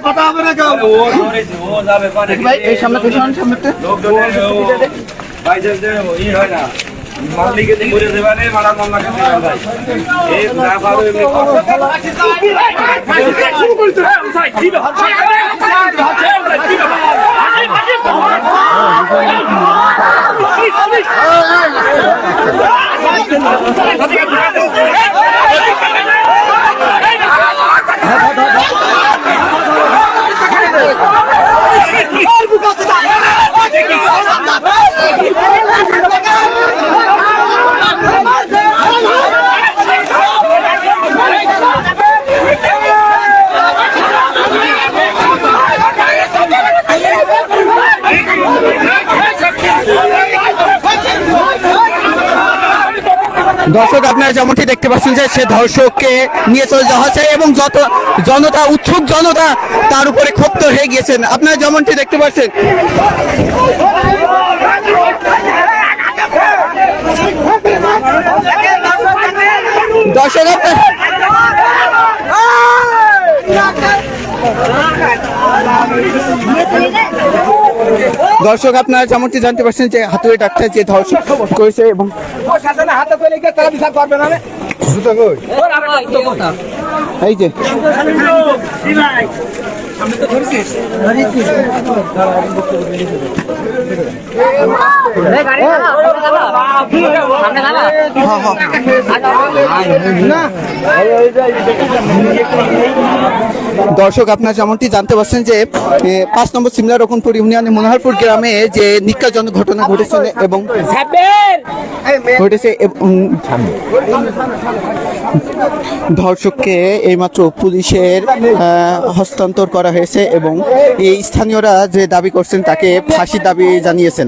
কথা হবে না কেউ এই সামনে হয় না মালিকে ঘুরে দেবানে মারা মামলাকে দেওয়া যায় এই না পারো এমনি শুরু করতে দর্শক আপনারা যেমনটি দেখতে পাচ্ছেন যে সে ধর্ষককে নিয়ে চলে যাওয়া হচ্ছে এবং যত জনতা উৎসুক জনতা তার উপরে ক্ষুব্ধ হয়ে গিয়েছেন আপনারা যেমনটি দেখতে পাচ্ছেন। দর্শক আপনারা যেমনটি জানতে পারছেন যে হাতুড়ি ডাক্তার যে ধর্ষণ করেছে এবং এই যে দর্শক আপনারা যেমনটি জানতে পারছেন যে 5 নম্বর সিমলা রকনপুর ইউনিয়নের মনোহরপুর গ্রামে যে নিকাজনক ঘটনা ঘটেছে এবং ধর্ষককে এইমাত্র পুলিশের হস্তান্তর করা হয়েছে এবং এই স্থানীয়রা যে দাবি করছেন তাকে ফাঁসির দাবি জানিয়েছেন।